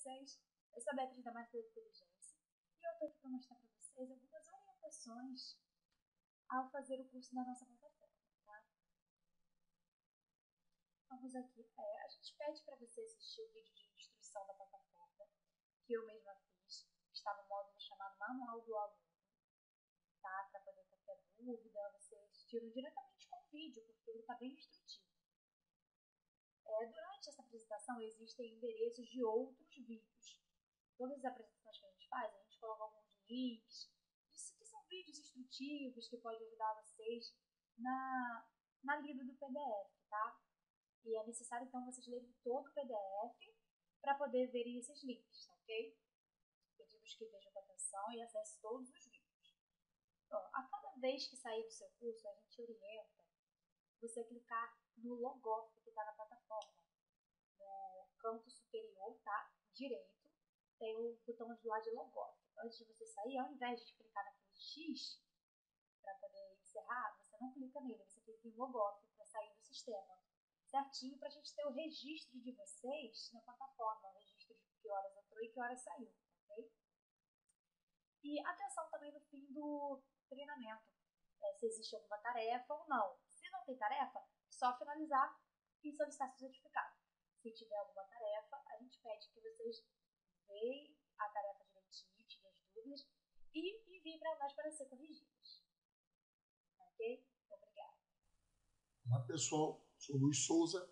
vocês. Eu sou a Beatriz da Master de Inteligência e eu estou aqui para mostrar para vocês algumas orientações ao fazer o curso na nossa plataforma, tá? Vamos aqui. A gente pede para você assistir o vídeo de instrução da plataforma, que eu mesma fiz. Está no módulo chamado Manual do Aluno, tá? Para poder qualquer dúvida, vocês tiram diretamente com o vídeo, porque ele está bem instrutivo. Durante essa apresentação existem endereços de outros vídeos. Todas as apresentações que a gente faz, a gente coloca alguns links, que são vídeos instrutivos que podem ajudar vocês na lida do PDF, tá? E é necessário, então, vocês lerem todo o PDF para poder verem esses links, ok? Pedimos que vejam com atenção e acessem todos os vídeos. Bom, a cada vez que sair do seu curso, a gente orienta você clicar no logof que está na plataforma. No canto superior, tá? Direito, tem o botão de lá de logof. Antes de você sair, ao invés de clicar naquele X para poder encerrar, você não clica nele, você clica em logof para sair do sistema. Certinho para a gente ter o registro de vocês na plataforma, o registro de que horas entrou e que horas saiu, ok? E atenção também no fim do treinamento, se existe alguma tarefa ou não. Se não tem tarefa, só finalizar e solicitar seu certificado. Se tiver alguma tarefa, a gente pede que vocês veem a tarefa direitinho, tirem as dúvidas e enviem para nós para ser corrigidas. Ok? Obrigada. Olá pessoal, sou Luiz Souza,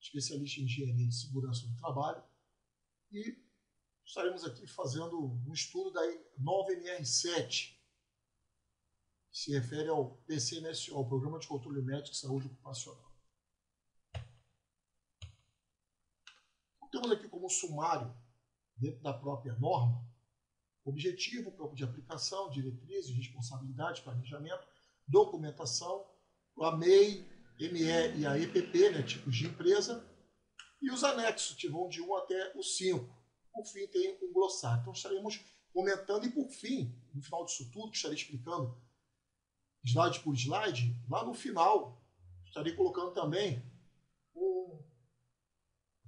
especialista em engenharia de segurança do trabalho e estaremos aqui fazendo um estudo da nova NR7, que se refere ao PCMSO, o Programa de Controle Médico de Saúde Ocupacional. Temos aqui como sumário, dentro da própria norma, objetivo, campo de aplicação, diretrizes, responsabilidade, planejamento, documentação, a MEI, ME e a EPP, né, tipos de empresa, e os anexos, que vão de 1 até o 5. Por fim, tem um glossário. Então, estaremos comentando e, por fim, no final disso tudo, que estarei explicando slide por slide, lá no final, estarei colocando também um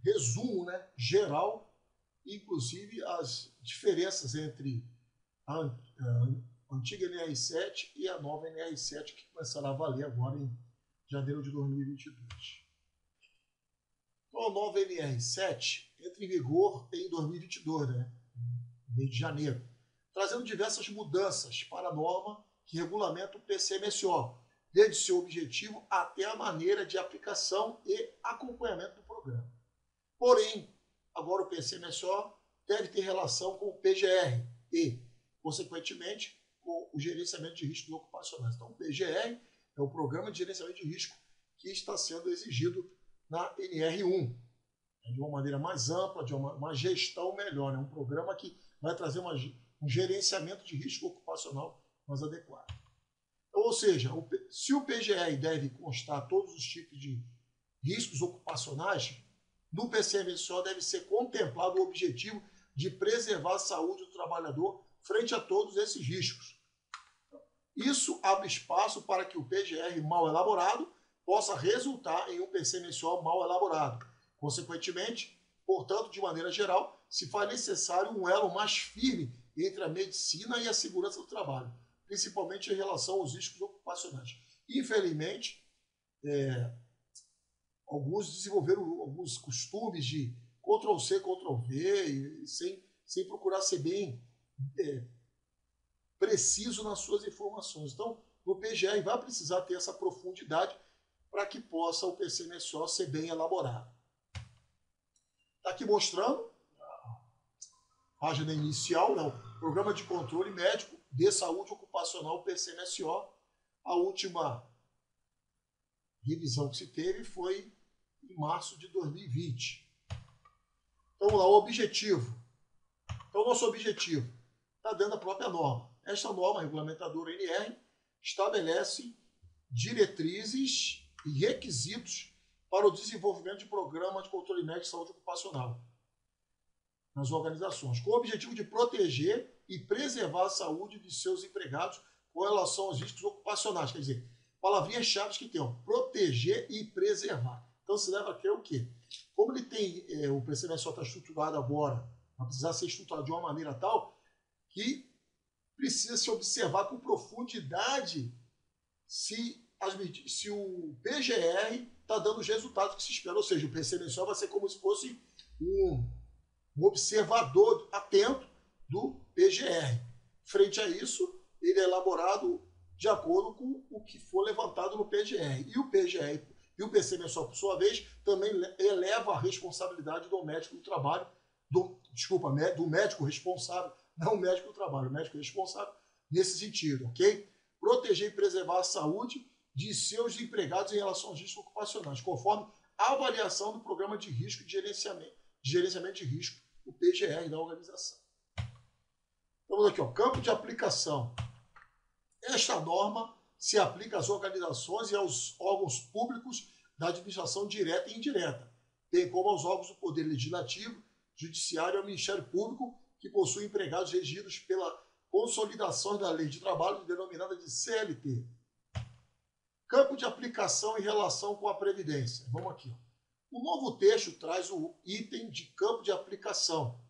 resumo, né, geral, inclusive as diferenças entre a antiga NR7 e a nova NR7, que começará a valer agora em janeiro de 2022. Então, a nova NR7 entra em vigor em 2022, né, mês de janeiro, trazendo diversas mudanças para a norma que regulamenta o PCMSO, desde seu objetivo até a maneira de aplicação e acompanhamento do programa. Porém, agora o PCMSO deve ter relação com o PGR e, consequentemente, com o gerenciamento de riscos ocupacionais. Então, o PGR é o Programa de Gerenciamento de Risco que está sendo exigido na NR1, de uma maneira mais ampla, de uma gestão melhor, né? Um programa que vai trazer um gerenciamento de risco ocupacional mais adequado. Então, ou seja, se o PGR deve constar todos os tipos de riscos ocupacionais, no PCMSO deve ser contemplado o objetivo de preservar a saúde do trabalhador frente a todos esses riscos. Isso abre espaço para que o PGR mal elaborado possa resultar em um PCMSO mal elaborado. Consequentemente, portanto, de maneira geral, se faz necessário um elo mais firme entre a medicina e a segurança do trabalho, principalmente em relação aos riscos ocupacionais. Infelizmente, alguns desenvolveram alguns costumes de Ctrl+C, Ctrl+V, sem procurar ser bem preciso nas suas informações. Então, no PGR vai precisar ter essa profundidade para que possa o PCMSO ser bem elaborado. Está aqui mostrando a página inicial, né, o Programa de Controle Médico de Saúde Ocupacional, PCMSO. A última revisão que se teve foi em março de 2020. Então, vamos lá, o objetivo. Então, o nosso objetivo está dentro da própria norma. Esta norma regulamentadora NR estabelece diretrizes e requisitos para o desenvolvimento de programas de controle médico de saúde ocupacional nas organizações, com o objetivo de proteger e preservar a saúde de seus empregados com relação aos riscos ocupacionais. Quer dizer, palavrinhas-chave que tem, proteger e preservar. Então, se leva a crer o quê? Como ele tem, o PCMSO está estruturado agora, vai precisar ser estruturado de uma maneira tal que precisa se observar com profundidade se o PGR está dando os resultados que se espera. Ou seja, o PC mensual vai ser como se fosse um observador atento do PGR. Frente a isso, ele é elaborado de acordo com o que for levantado no PGR. E o PGR e o PC mensual, por sua vez, também eleva a responsabilidade do médico do trabalho, do médico responsável, não o médico do trabalho, o médico responsável nesse sentido, ok? Proteger e preservar a saúde de seus empregados em relação aos riscos ocupacionais, conforme a avaliação do programa de risco de gerenciamento de risco, o PGR da organização. Vamos aqui, ó, campo de aplicação. Esta norma se aplica às organizações e aos órgãos públicos da administração direta e indireta, bem como aos órgãos do Poder Legislativo, Judiciário e ao Ministério Público, que possuem empregados regidos pela consolidação da Lei de Trabalho, denominada de CLT. Campo de aplicação em relação com a Previdência. Vamos aqui. Ó. O novo texto traz o item de campo de aplicação,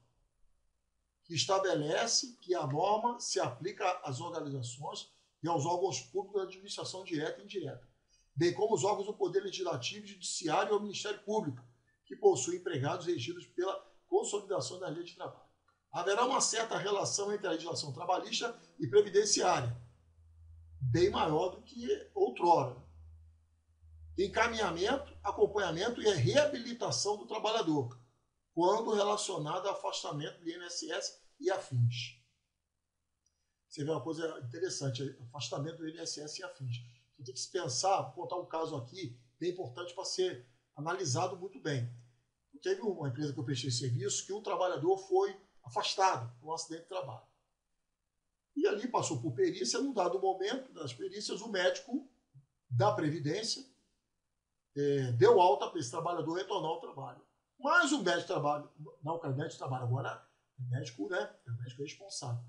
que estabelece que a norma se aplica às organizações e aos órgãos públicos da administração direta e indireta, bem como os órgãos do Poder Legislativo, Judiciário e ao Ministério Público, que possuem empregados regidos pela consolidação da Lei de Trabalho. Haverá uma certa relação entre a legislação trabalhista e previdenciária, bem maior do que outrora. Encaminhamento, acompanhamento e reabilitação do trabalhador, quando relacionado ao afastamento do INSS e afins. Você vê uma coisa interessante, afastamento do INSS e afins. Então, tem que se pensar, vou contar um caso aqui, bem importante para ser analisado muito bem. Teve uma empresa que eu prestei serviço que um trabalhador foi afastado por um acidente de trabalho. E ali passou por perícia, num dado momento das perícias, o médico da Previdência deu alta para esse trabalhador retornar ao trabalho. Mas o médico de trabalho, não, o médico de trabalho agora, o médico, né? É o médico responsável.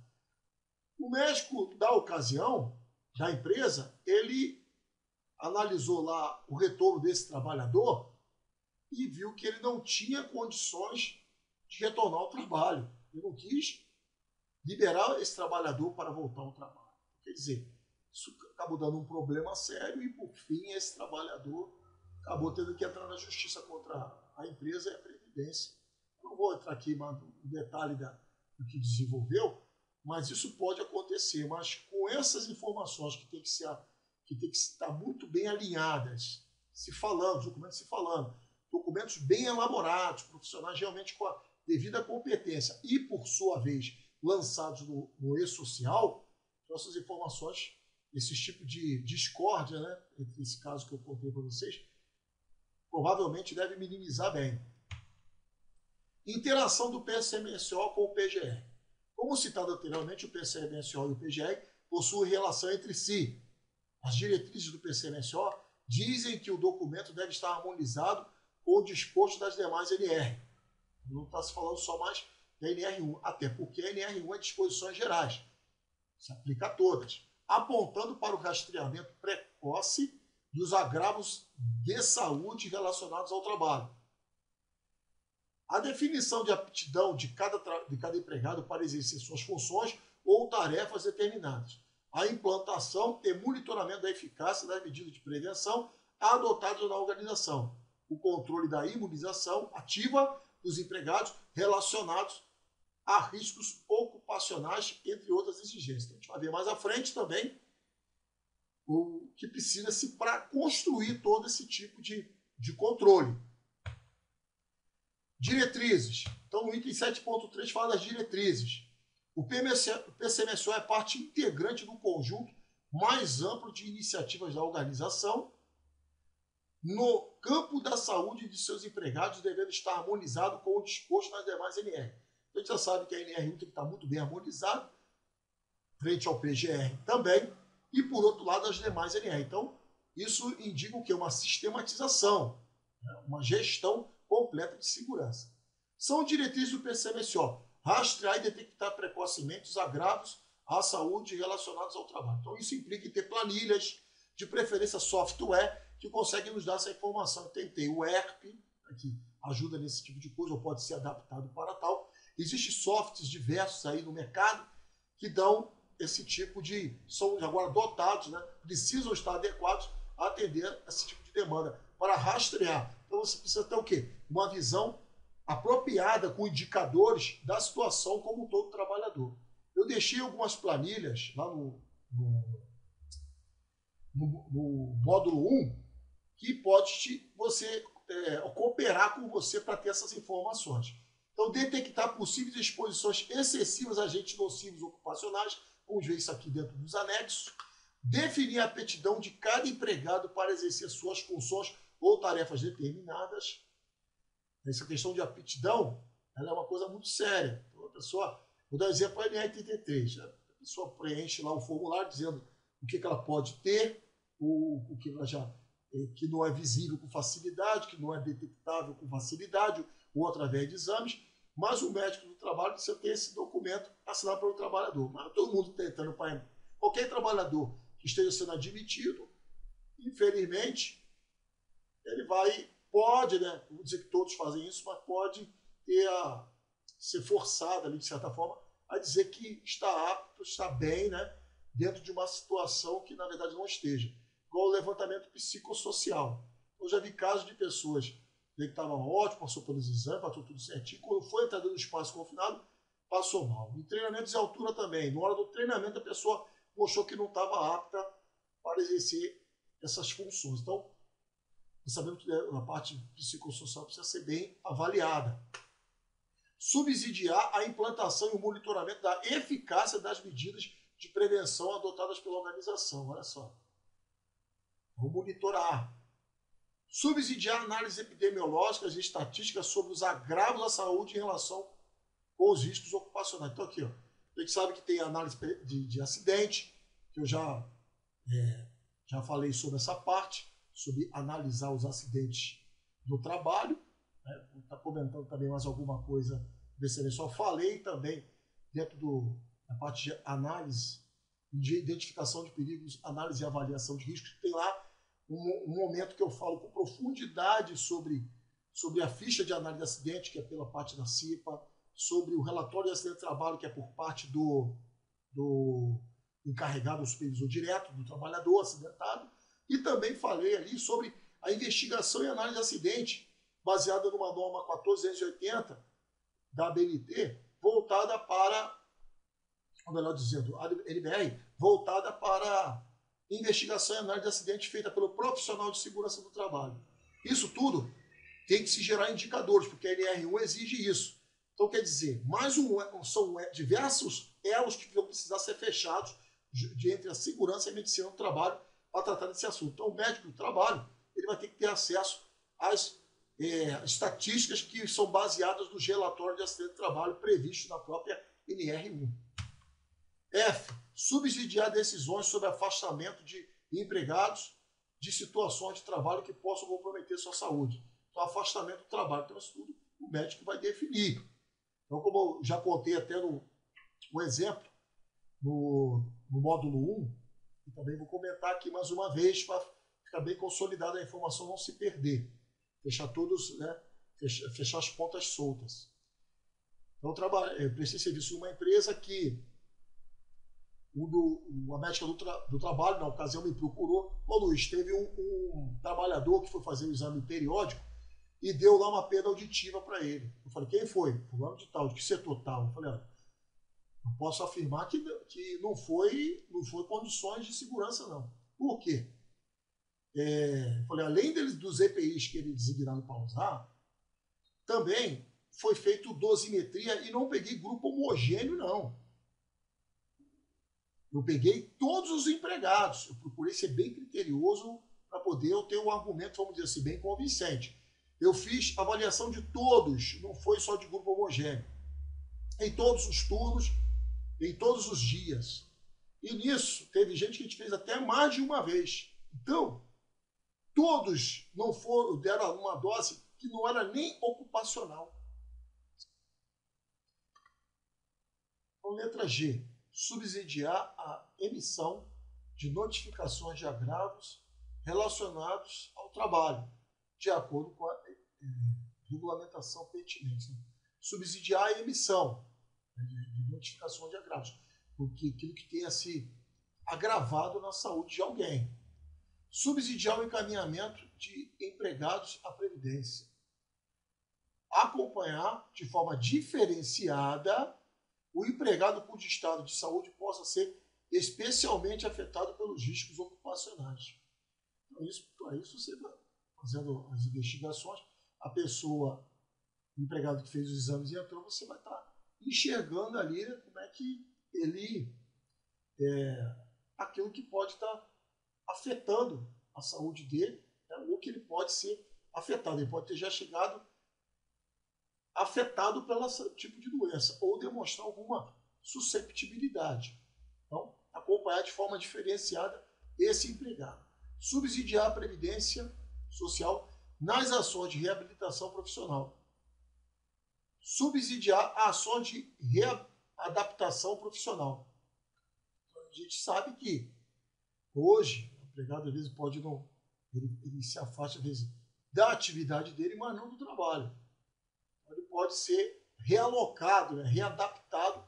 O médico da ocasião, da empresa, ele analisou lá o retorno desse trabalhador e viu que ele não tinha condições de retornar ao trabalho. Ele não quis liberar esse trabalhador para voltar ao trabalho. Quer dizer, isso acabou dando um problema sério e, por fim, esse trabalhador acabou tendo que entrar na justiça contra a empresa e a Previdência. Eu não vou entrar aqui no detalhe do que desenvolveu, mas isso pode acontecer. Mas com essas informações que tem que estar muito bem alinhadas, documentos bem elaborados, profissionais realmente com a devida competência e, por sua vez, lançados no e-social, então essas informações, esse tipo de discórdia, né, entre esse caso que eu contei para vocês, provavelmente deve minimizar bem. Interação do PCMSO com o PGR. Como citado anteriormente, o PCMSO e o PGR possuem relação entre si. As diretrizes do PCMSO dizem que o documento deve estar harmonizado com o disposto das demais NR. Não está se falando só mais da NR1, até porque a NR1 é disposições gerais. Se aplica a todas, apontando para o rastreamento precoce dos agravos de saúde relacionados ao trabalho. A definição de aptidão de cada empregado para exercer suas funções ou tarefas determinadas. A implantação e monitoramento da eficácia das medidas de prevenção adotadas na organização. O controle da imunização ativa dos empregados relacionados a riscos ocupacionais, entre outras exigências. Então, a gente vai ver mais à frente também o que precisa-se para construir todo esse tipo de controle. Diretrizes. Então, o item 7.3 fala das diretrizes. O PCMSO é parte integrante do conjunto mais amplo de iniciativas da organização no campo da saúde de seus empregados, devendo estar harmonizado com o disposto nas demais NR. Então, a gente já sabe que a NR1 tem que estar muito bem harmonizado, frente ao PGR também, e, por outro lado, as demais NR. Então, isso indica o quê? Uma sistematização, uma gestão completa de segurança. São diretrizes do PCMSO: rastrear e detectar precocemente os agravos à saúde relacionados ao trabalho. Então, isso implica em ter planilhas, de preferência software, que conseguem nos dar essa informação. Tem o ERP, que ajuda nesse tipo de coisa, ou pode ser adaptado para tal, Existem softs diversos aí no mercado que dão esse tipo de... são agora dotados, né? Precisam estar adequados a atender esse tipo de demanda, para rastrear. Então você precisa ter o quê? Uma visão apropriada com indicadores da situação como todo trabalhador. Eu deixei algumas planilhas lá no módulo 1 que pode você cooperar com você para ter essas informações. Então, detectar possíveis exposições excessivas a agentes nocivos ocupacionais, vamos ver isso aqui dentro dos anexos. Definir a aptidão de cada empregado para exercer suas funções ou tarefas determinadas. Essa questão de aptidão, ela é uma coisa muito séria. Então, a pessoa, vou dar um exemplo para a NR33. A pessoa preenche lá um formulário dizendo o que ela pode ter, o que ela já que não é visível com facilidade, que não é detectável com facilidade, ou através de exames, mas o médico do trabalho precisa ter esse documento assinado pelo trabalhador. Mas todo mundo está entrando para... Qualquer trabalhador que esteja sendo admitido, infelizmente, ele pode, né, não vou dizer que todos fazem isso, mas pode ser forçado ali, de certa forma, a dizer que está apto, está bem, né, dentro de uma situação que, na verdade, não esteja. Igual o levantamento psicossocial. Eu já vi casos de pessoas que estavam ótimo, passou pelos exames, passou tudo certinho, quando foi entrar no espaço confinado, passou mal. Em treinamentos de altura também. Na hora do treinamento, a pessoa mostrou que não estava apta para exercer essas funções. Então, sabemos que a parte psicossocial precisa ser bem avaliada. Subsidiar a implantação e o monitoramento da eficácia das medidas de prevenção adotadas pela organização. Olha só. Vamos monitorar. Subsidiar análises epidemiológicas e estatísticas sobre os agravos à saúde em relação com os riscos ocupacionais. Então aqui, ó, a gente sabe que tem análise de acidente, que eu já falei sobre essa parte, sobre analisar os acidentes do trabalho. Né? Vou estar comentando também mais alguma coisa desse aí. Só falei também dentro da parte de análise, de identificação de perigos, análise e avaliação de riscos. Tem lá um momento que eu falo com profundidade sobre a ficha de análise de acidente, que é pela parte da CIPA, sobre o relatório de acidente de trabalho, que é por parte do encarregado, do supervisor direto, do trabalhador acidentado, e também falei ali sobre a investigação e análise de acidente, baseada numa norma 14280 da ABNT, voltada para, ou melhor dizendo, a NBR, voltada para investigação e análise de acidente feita pelo profissional de segurança do trabalho. Isso tudo tem que se gerar indicadores, porque a NR1 exige isso. Então, quer dizer, são diversos elos que vão precisar ser fechados entre a segurança e a medicina do trabalho para tratar desse assunto. Então, o médico do trabalho ele vai ter que ter acesso às estatísticas que são baseadas nos relatórios de acidente de trabalho previstos na própria NR1. F. Subsidiar decisões sobre afastamento de empregados de situações de trabalho que possam comprometer sua saúde. Então, afastamento do trabalho. Então, isso tudo o médico vai definir. Então, como eu já contei até no exemplo, no módulo 1, e também vou comentar aqui mais uma vez para ficar bem consolidada a informação, não se perder. Fechar todos, né? Fechar as pontas soltas. Então, eu prestei serviço numa empresa que a médica do trabalho, na ocasião, me procurou. Ô Luiz, teve um trabalhador que foi fazer o exame periódico e deu lá uma perda auditiva para ele. Eu falei, quem foi? Fulano de tal, de que setor tal? Eu falei, olha, eu posso afirmar que não foi condições de segurança, não. Por quê? Eu falei, além dos EPIs que ele designaram para usar, também foi feito dosimetria e não peguei grupo homogêneo, não. Eu peguei todos os empregados. Eu procurei ser bem criterioso para poder eu ter um argumento, vamos dizer assim, bem convincente. Eu fiz avaliação de todos, não foi só de grupo homogêneo. Em todos os turnos, em todos os dias. E nisso, teve gente que a gente fez até mais de uma vez. Então, todos deram uma dose que não era nem ocupacional. Então, letra G. Subsidiar a emissão de notificações de agravos relacionados ao trabalho, de acordo com a regulamentação pertinente. subsidiar a emissão, né, de notificação de agravos, porque aquilo que tenha se agravado na saúde de alguém. Subsidiar o encaminhamento de empregados à Previdência. Acompanhar de forma diferenciada o empregado cujo estado de saúde possa ser especialmente afetado pelos riscos ocupacionais. Então, isso você vai fazendo as investigações, a pessoa, o empregado que fez os exames e entrou, você vai estar enxergando ali, né, como é que ele aquilo que pode estar afetando a saúde dele, né, ou que ele pode ser afetado. Ele pode ter já chegado afetado pelo tipo de doença, ou demonstrar alguma susceptibilidade. Então, acompanhar de forma diferenciada esse empregado. Subsidiar a Previdência Social nas ações de reabilitação profissional. Subsidiar ações de readaptação profissional. Então, a gente sabe que hoje o empregado às vezes pode não, ele se afasta às vezes da atividade dele, mas não do trabalho. Então, ele pode ser realocado, né, readaptado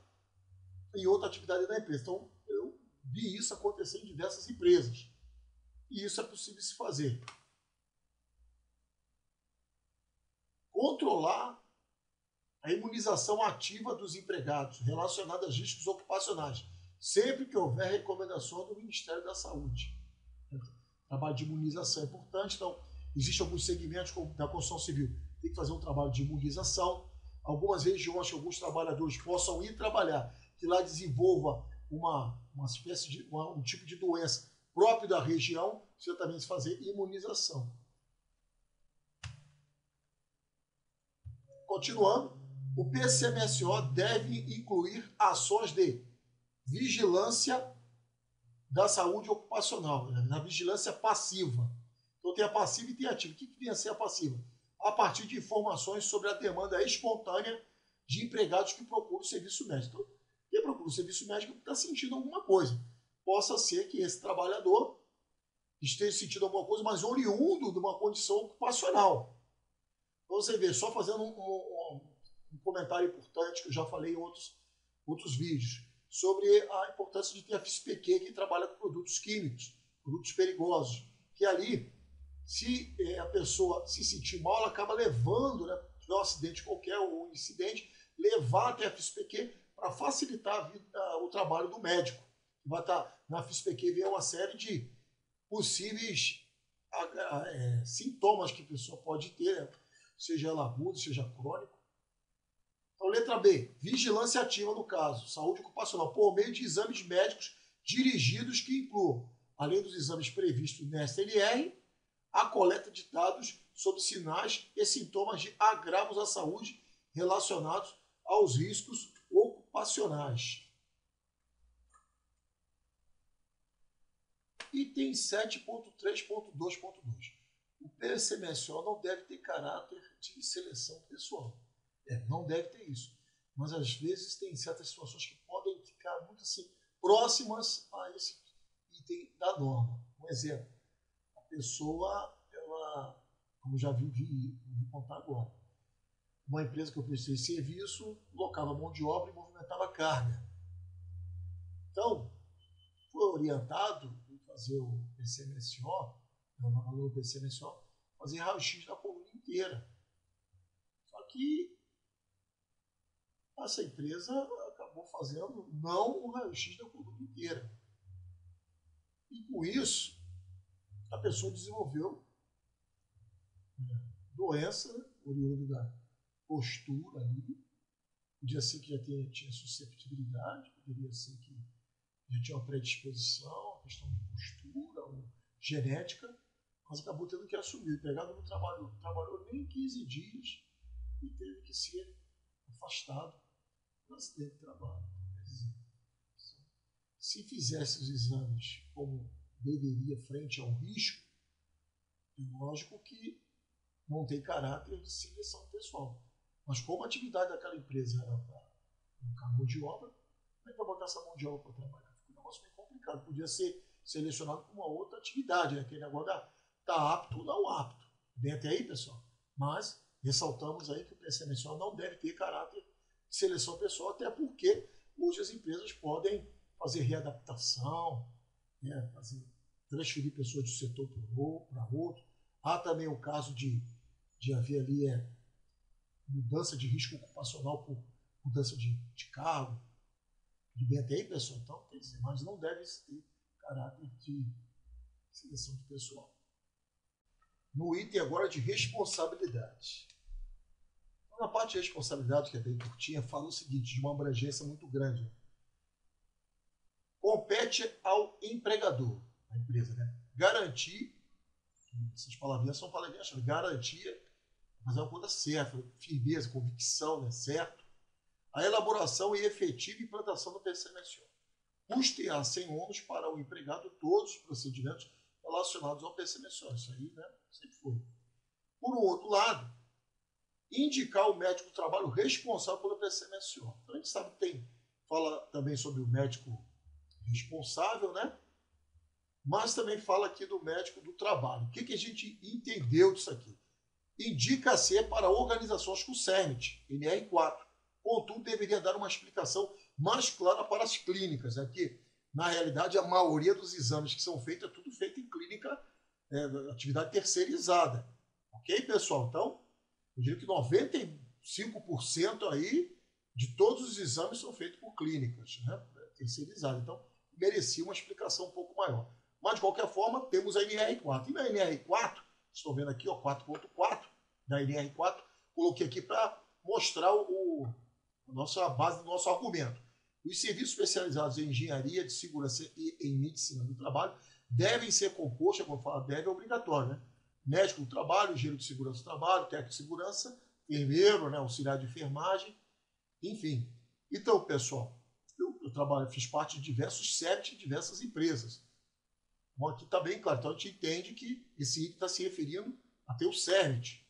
em outra atividade da empresa. Então, eu vi isso acontecer em diversas empresas. E isso é possível se fazer. Controlar a imunização ativa dos empregados relacionada a riscos ocupacionais, sempre que houver recomendação do Ministério da Saúde. O trabalho de imunização é importante, então existem alguns segmentos como da construção civil, tem que fazer um trabalho de imunização. Algumas regiões que alguns trabalhadores possam ir trabalhar, que lá desenvolva uma espécie de um tipo de doença próprio da região, precisa também se fazer imunização. Continuando, o PCMSO deve incluir ações de vigilância da saúde ocupacional, né, na vigilância passiva. Então tem a passiva e tem a ativa. O que vem a ser a passiva? A partir de informações sobre a demanda espontânea de empregados que procuram serviço médico. Então, quem procura o serviço médico está sentindo alguma coisa. Possa ser que esse trabalhador esteja sentindo alguma coisa, mas oriundo de uma condição ocupacional. Então você vê, só fazendo um comentário importante, que eu já falei em outros vídeos, sobre a importância de ter a FISPQ, que trabalha com produtos químicos, produtos perigosos, que ali, se a pessoa se sentir mal, ela acaba levando, né, se tiver um acidente qualquer ou um incidente, levar até a FISPQ para facilitar o trabalho do médico. Vai estar na FISPQ, vem uma série de possíveis sintomas que a pessoa pode ter, né, seja ela agudo, seja crônico. Então, letra B, vigilância ativa no caso, saúde ocupacional, por meio de exames médicos dirigidos que incluam, além dos exames previstos nesta LR, a coleta de dados sobre sinais e sintomas de agravos à saúde relacionados aos riscos ocupacionais. Item 7.3.2.2. O PCMSO não deve ter caráter de seleção pessoal. Não deve ter isso. Mas, às vezes, tem certas situações que podem ficar muito assim, próximas a esse item da norma. Um exemplo. A pessoa, ela, como já vou contar agora, uma empresa que eu prestei serviço, locava mão de obra e movimentava carga. Então, foi orientado a fazer o PCMSO, no PCMSO, fazer raio-x da coluna inteira. Só que essa empresa acabou fazendo não o raio-x da coluna inteira. E com isso, a pessoa desenvolveu doença oriunda da postura ali. Podia ser que já tinha susceptibilidade, poderia ser que já tinha uma predisposição, questão de postura ou genética, mas acabou tendo que assumir. O empregado não trabalhou nem 15 dias e teve que ser afastado do acidente de trabalho. Quer dizer, se fizesse os exames como deveria frente ao risco, é lógico que não tem caráter de seleção pessoal. Mas como a atividade daquela empresa era para colocar mão de obra, como é que vai botar essa mão de obra para trabalhar? Fica um negócio meio complicado. Podia ser selecionado para uma outra atividade, né? Aquele negócio da tá apto ou não apto. Bem até aí, pessoal. Mas ressaltamos aí que o PCMSO não deve ter caráter de seleção pessoal, até porque hoje as empresas podem fazer readaptação, né, transferir pessoas de um setor para outro. Há também o caso de haver ali mudança de risco ocupacional por mudança de cargo. Tudo bem até aí, pessoal? Então, quer dizer, mas não deve ter caráter de seleção de pessoal. No item agora de responsabilidade. Então, na parte de responsabilidade, que é bem curtinha, fala o seguinte, de uma abrangência muito grande. Compete ao empregador, a empresa, né? Garantir, essas palavrinhas são palavrinhas, garantia, mas é uma coisa certa, firmeza, convicção, né? Certo? A elaboração e efetiva implantação do PCMSO. Custear sem ônus para o empregado todos os procedimentos relacionados ao PCMSO. Isso aí, né? Sempre foi. Por um outro lado, indicar o médico do trabalho responsável pelo PCMSO. Então a gente sabe que fala também sobre o médico responsável, né? Mas também fala aqui do médico do trabalho. O que a gente entendeu disso aqui? Indica ser para organizações com CERMIT, NR4. Contudo, deveria dar uma explicação mais clara para as clínicas, né? Que, na realidade, a maioria dos exames que são feitos é tudo feito em clínica, atividade terceirizada. Ok, pessoal? Então, eu diria que 95% aí de todos os exames são feitos por clínicas, né? Terceirizadas. Então, merecia uma explicação um pouco maior. Mas, de qualquer forma, temos a NR4. E na NR4, estão vendo aqui, 4.4 da NR4, coloquei aqui para mostrar a base do nosso argumento. Os serviços especializados em engenharia de segurança e em medicina do trabalho devem ser compostos, como eu falo, deve é obrigatório, né? Médico do trabalho, engenheiro de segurança do trabalho, técnico de segurança, enfermeiro, né? Auxiliar de enfermagem, enfim. Então, pessoal, eu fiz parte de diversos CEPT e diversas empresas. Bom, aqui está bem claro. Então, a gente entende que esse item está se referindo até o CERMIT.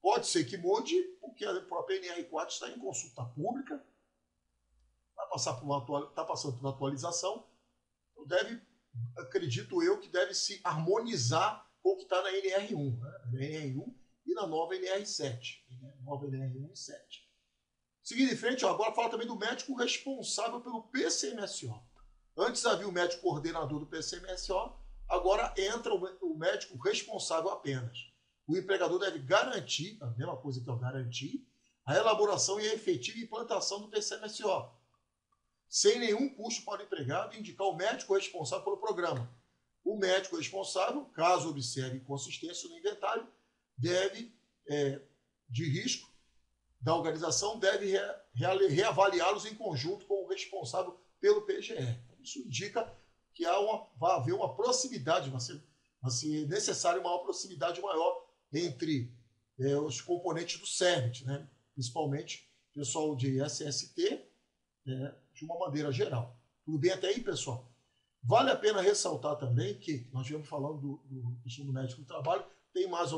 Pode ser que mude, porque a própria NR4 está em consulta pública, está passando por uma atualização, então acredito eu, que deve se harmonizar com o que está na NR1, né? Na NR1 e na nova NR7. Nova NR1 e 7. Seguindo em frente, agora fala também do médico responsável pelo PCMSO. Antes havia o médico coordenador do PCMSO, agora entra o médico responsável apenas. O empregador deve garantir, a mesma coisa que eu garantir, a elaboração e a efetiva implantação do PCMSO, sem nenhum custo para o empregado, e indicar o médico responsável pelo programa. O médico responsável, caso observe inconsistência no inventário, de risco da organização, deve reavaliá-los em conjunto com o responsável pelo PGR. Isso indica que vai haver uma proximidade, vai ser necessário uma proximidade maior entre os componentes do CERMIT, né? Principalmente o pessoal de SST, de uma maneira geral. Tudo bem até aí, pessoal? Vale a pena ressaltar também que nós viemos falando do médico do trabalho, tem mais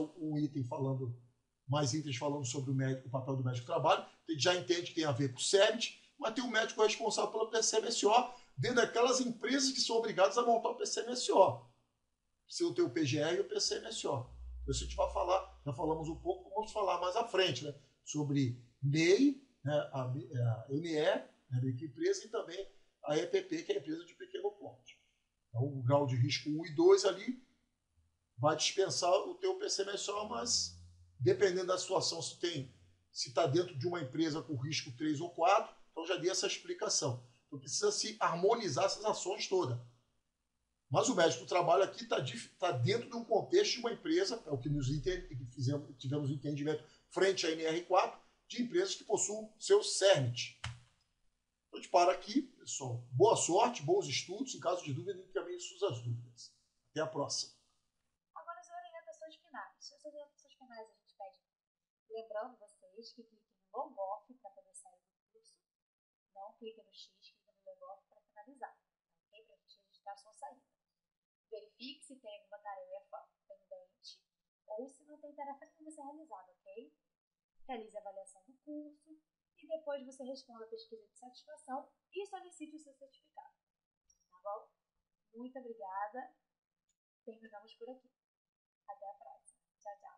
mais itens falando sobre o papel do médico do trabalho, a gente já entende que tem a ver com o CERMIT, mas tem o médico responsável pelo PCMSO, dentro daquelas empresas que são obrigadas a montar o PCMSO. Se tem o PGR e o PCMSO. Então, se a gente vai falar, já falamos um pouco, vamos falar mais à frente, né? Sobre MEI, né? a ME, né? Microempresa, e também a EPP, que é a empresa de pequeno porte. Então, o grau de risco 1 e 2 ali vai dispensar o teu PCMSO, mas dependendo da situação, se está dentro de uma empresa com risco 3 ou 4, então já dei essa explicação. Então precisa se harmonizar essas ações todas. Mas o médico do trabalho aqui está dentro de um contexto de uma empresa, é o que tivemos entendimento frente à NR4, de empresas que possuem seu CERMIT. Então a gente para aqui, pessoal. Boa sorte, bons estudos. Em caso de dúvida, encaminhe suas dúvidas. Até a próxima. Agora as orientações finais. As orientações finais a gente pede, lembrando vocês que cliquem no logoff para poder sair do curso. Não clique no X, clique no logoff para finalizar. Ok? Para a gente registrar a sua saída. Verifique se tem alguma tarefa pendente ou se não tem tarefa nenhuma a ser realizada, ok? Realize a avaliação do curso e depois você responda a pesquisa de satisfação e solicite o seu certificado. Tá bom? Muito obrigada. Terminamos por aqui. Até a próxima. Tchau, tchau.